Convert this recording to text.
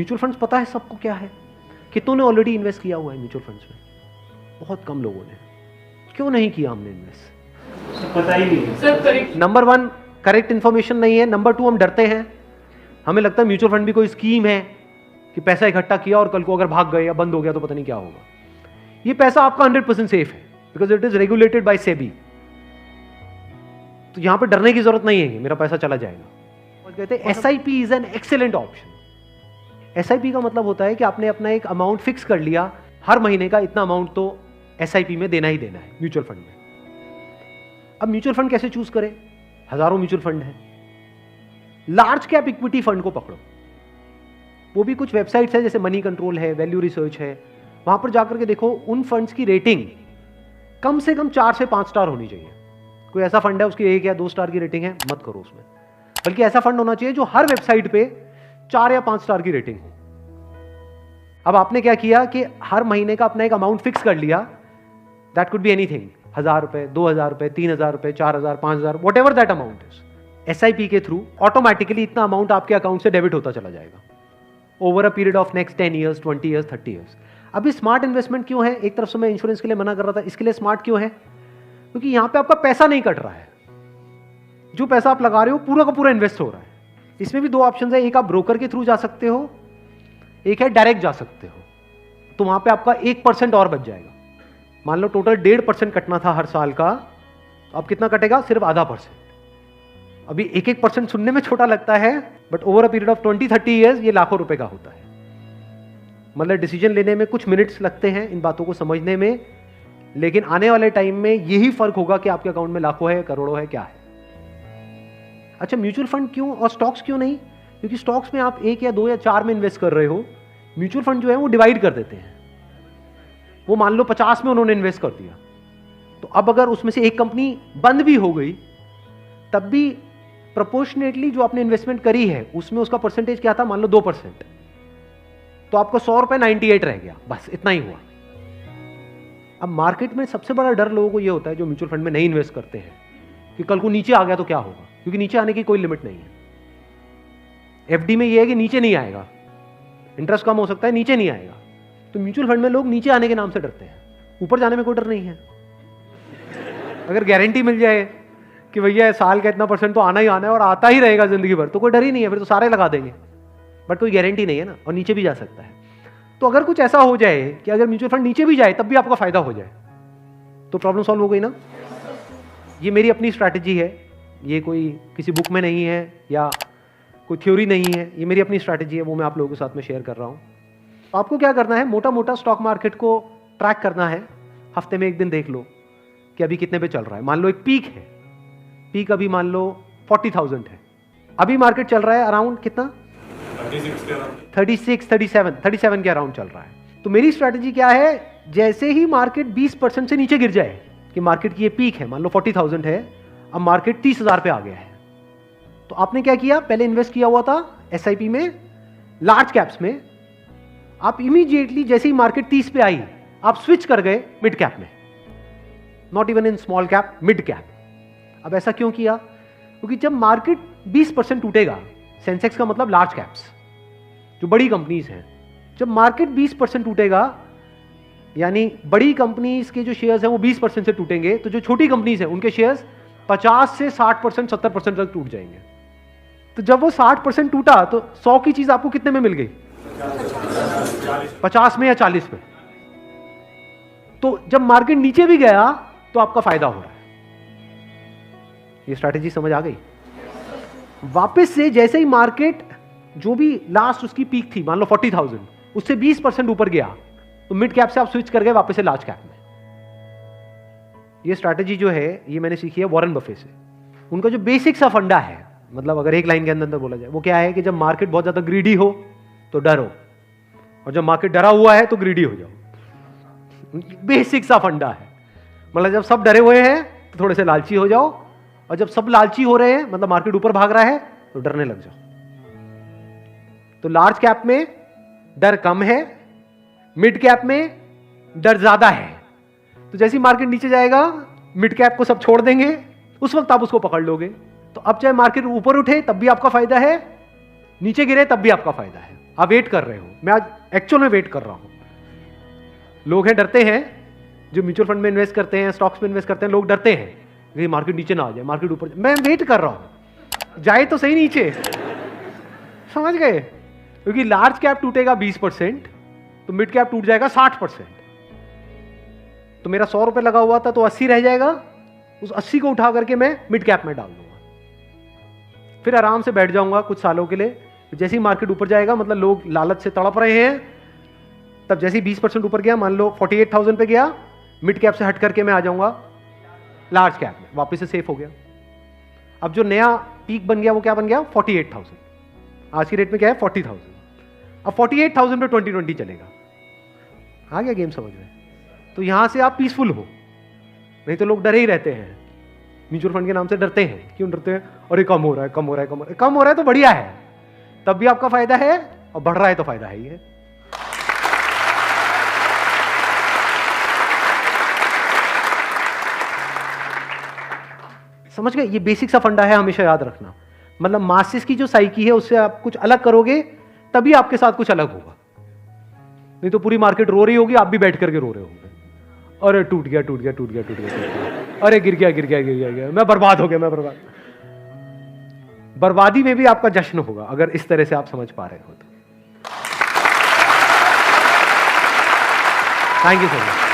Mutual funds पता है सबको क्या है? कितनों ने ऑलरेडी इन्वेस्ट किया हुआ है म्यूचुअल फंड्स में? बहुत कम लोगों ने। क्यों नहीं किया हमने इन्वेस्ट? पता ही नहीं सर। नंबर 1 करेक्ट इन्फॉर्मेशन नहीं है। नंबर 2 हम डरते हैं, हमें लगता है म्यूचुअल फंड भी कोई स्कीम है कि पैसा इकट्ठा किया और कल को अगर भाग गए या बंद हो गया तो पता नहीं क्या होगा। ये पैसा आपका 100% सेफ है because it is regulated by SEBI. तो यहां पे डरने की जरूरत नहीं है कि मेरा पैसा चला जाएगा। और कहते हैं SIP is an excellent option. SIP का मतलब होता है कि आपने अपना एक अमाउंट फिक्स कर लिया, हर महीने का इतना अमाउंट तो एसआईपी में देना ही देना है म्यूचुअल फंड में। अब म्यूचुअल फंड कैसे चूज करें? हजारों म्यूचुअल फंड है। लार्ज कैप इक्विटी फंड को पकड़ो। वो भी कुछ वेबसाइट्स है जैसे मनी कंट्रोल है, वैल्यू रिसर्च है, वहां पर जाकर के देखो उन फंड्स की रेटिंग कम से कम 4 से 5 स्टार होनी चाहिए। कोई ऐसा फंड है उसकी 1 या 2 स्टार की रेटिंग है, मत करो उसमें। बल्कि ऐसा फंड होना चाहिए जो हर वेबसाइट पे 4 या 5 स्टार की रेटिंग हो। अब आपने क्या किया कि हर महीने का अपना एक अमाउंट फिक्स कर लिया। दैट कुड बी एनीथिंग, 1000 रुपए, 2000 रुपए, 3000 रुपए, 4000, 5000, what ever that amount is. SIP के थ्रू ऑटोमेटिकली इतना अमाउंट आपके अकाउंट से डेबिट होता चला जाएगा over a period of next 10 years, 20 years, 30 years. अभी स्मार्ट इन्वेस्टमेंट क्यों है? एक तरफ से मैं इंश्योरेंस के लिए मना कर रहा था, इसके लिए स्मार्ट क्यों है? क्योंकि यहां पे आपका पैसा नहीं कट रहा है। जो पैसा आप लगा रहे हो पूरा का पूरा इन्वेस्ट हो रहा है। इसमें भी 2 ऑप्शन है, एक आप ब्रोकर के थ्रू जा सकते हो, एक है डायरेक्ट जा सकते हो। तो वहां पे आपका 1% और बच जाएगा। मान लो टोटल 1.5% कटना था हर साल का, तो अब कितना कटेगा? सिर्फ आधा %। अभी 1% सुनने में छोटा लगता है, but over a period of 20-30 years ये लाखों रुपए का होता है। मतलब डिसीजन लेने में कुछ मिनट्स लगते हैं इन बातों को समझने में, लेकिन आने वाले टाइम में यही फर्क होगा कि आपके अकाउंट में लाखों है, करोड़ों है, क्या है। अच्छा, म्यूचुअल फंड क्यों और स्टॉक्स क्यों नहीं? क्योंकि स्टॉक्स में आप 1 या 2 या 4 में इन्वेस्ट कर रहे हो। म्यूचुअल फंड जो है वो डिवाइड कर देते हैं। वो मान लो 50 में उन्होंने इन्वेस्ट कर दिया, तो अब अगर उसमें से एक कंपनी बंद भी हो गई तब भी प्रोपोर्शनेटली जो आपने इन्वेस्टमेंट करी है उसमें उसका परसेंटेज क्या था? मान लो 2%, तो आपको 100 रुपए 98 रह गया, बस इतना ही हुआ। अब मार्केट में सबसे बड़ा डर लोगों को यह होता है जो म्यूचुअल फंड में नहीं इन्वेस्ट करते हैं कि कल को नीचे आ गया तो क्या होगा, क्योंकि नीचे आने की कोई लिमिट नहीं है। एफडी में यह है कि नीचे नहीं आएगा, इंटरेस्ट कम हो सकता है, नीचे नहीं आएगा। तो म्यूचुअल फंड में लोग नीचे आने के नाम से डरते हैं, ऊपर जाने में कोई डर नहीं है। अगर गारंटी मिल जाए कि भैया साल का इतना % तो आना ही आना है और आता ही रहेगा जिंदगी भर, तो कोई डर ही नहीं है, फिर तो सारे लगा देंगे। बट कोई गारंटी नहीं है ना, और नीचे भी जा सकता है। तो अगर कुछ ऐसा हो जाए कि अगर म्यूचुअल फंड नीचे भी जाए तब भी आपका फायदा हो जाए, तो प्रॉब्लम सॉल्व हो गई ना। ये मेरी अपनी स्ट्रैटेजी है, ये कोई किसी बुक में नहीं है या कोई थ्योरी नहीं है, ये मेरी अपनी स्ट्रैटेजी है, वो मैं आप लोगों के साथ में शेयर कर रहा हूँ। आपको क्या करना है, मोटा मोटा स्टॉक मार्केट को ट्रैक करना है। हफ्ते में एक दिन देख लो कि अभी कितने पे चल रहा है। मान लो एक पीक है, पीक अभी मान लो 40,000 है, अभी मार्केट चल रहा है अराउंड कितना? 37 के अराउंड चल रहा है। तो मेरी स्ट्रैटेजी क्या है, जैसे ही मार्केट 20% से नीचे गिर जाए कि मार्केट की ये पीक है, मान लो 40,000 है, अब मार्केट 30,000 पे आ गया है, तो आपने क्या किया? पहले इन्वेस्ट किया हुआ था एसआईपी में, लार्ज कैप्स में। आप इमीडिएटली जैसे ही मार्केट 30 पे आई, आप स्विच कर गए मिड कैप में, not even in small cap, mid cap. अब ऐसा क्यों किया? क्योंकि जब मार्केट 20% टूटेगा, सेंसेक्स का मतलब लार्ज कैप्स जो बड़ी कंपनीज हैं, जब मार्केट 20% टूटेगा यानी बड़ी कंपनीज के जो शेयर्स हैं वो 20% से टूटेंगे, तो जो छोटी कंपनीज हैं उनके शेयर्स 50 से 60%, 70% तक टूट जाएंगे। तो जब वो 60% टूटा तो 100 की चीज आपको कितने में मिल गई? 50 में या 40 में। तो जब मार्केट नीचे भी गया तो आपका फायदा हो रहा है। ये स्ट्रैटेजी समझ आ गई? वापस से जैसे ही मार्केट जो भी लास्ट उसकी पीक थी, मान लो 40,000, उससे 20% ऊपर गया, तो मिड कैप से आप स्विच कर गए वापस से लार्ज कैप में। ये स्ट्रैटेजी जो है ये मैंने सीखी है वॉरेन बफे से। उनका जो बेसिक सा फंडा है, मतलब अगर एक लाइन के अंदर बोला जाए, वो क्या है कि जब मार्केट बहुत ज्यादा ग्रीडी हो तो डरो, और जब मार्केट डरा हुआ है तो ग्रीडी हो जाओ। बेसिक सा फंडा है। मतलब जब सब डरे हुए हैं तो थोड़े से लालची हो जाओ, और जब सब लालची हो रहे हैं, मतलब मार्केट ऊपर भाग रहा है, तो डरने लग जाओ। तो लार्ज कैप में डर कम है, मिड कैप में डर ज्यादा है। तो जैसे ही मार्केट नीचे जाएगा, मिड कैप को सब छोड़ देंगे, उस वक्त आप उसको पकड़ लोगे। तो अब चाहे मार्केट ऊपर उठे तब भी आपका फायदा है, नीचे गिरे तब भी आपका फायदा है। आप वेट कर रहे हो, मैं आज एक्चुअल में वेट कर रहा हूं। लोग हैं डरते हैं, जो म्यूचुअल फंड में इन्वेस्ट करते हैं, स्टॉक्स में इन्वेस्ट करते हैं, लोग डरते हैं कि मार्केट नीचे ना आ जाए, मार्केट ऊपर। मैं वेट कर रहा हूं, जाए तो सही नीचे, समझ गए? क्योंकि लार्ज कैप टूटेगा 20%, तो मिड कैप टूट जाएगा 60%। तो मेरा 100 रुपए लगा हुआ था तो 80 रह जाएगा, उस 80 को उठा करके मैं मिड कैप में डाल दूंगा, फिर आराम से बैठ जाऊंगा कुछ सालों के लिए। जैसे ही मार्केट ऊपर जाएगा, मतलब लोग लालच से तड़प रहे हैं, तब जैसे ही 20% ऊपर गया, मान लो 48,000 पे गया, मिड कैप से हट करके मैं आ जाऊंगा लार्ज कैप में, वापस से सेफ हो गया। अब जो नया पीक बन गया वो क्या बन गया? 48,000। आज की रेट में क्या है? 40,000। अब 48,000 पे 2020 चलेगा। आ गया गेम समझ में? तो यहां से आप पीसफुल हो, नहीं तो लोग डरे ही रहते हैं, म्यूचुअल फंड के नाम से डरते हैं। क्यों डरते हैं? अरे कम हो रहा है, कम हो रहा है, कम हो रहा है। कम हो रहा है तो बढ़िया है, तब भी आपका फायदा है, और बढ़ रहा है तो फायदा है ही है। समझ गए? ये बेसिक सा फंडा है, हमेशा याद रखना। मतलब मासिस की जो साइकी है उससे आप कुछ अलग करोगे तभी आपके साथ कुछ अलग होगा, नहीं तो पूरी मार्केट रो रही होगी, आप भी बैठ करके रो रहे होंगे। अरे टूट गया, टूट गया, टूट गया, टूट गया, अरे गिर गया, गिर गया, गिर गया, गिर गया, मैं बर्बाद हो गया, मैं बर्बाद। बर्बादी में भी आपका जश्न होगा अगर इस तरह से आप समझ पा रहे हो तो। Thank you so much.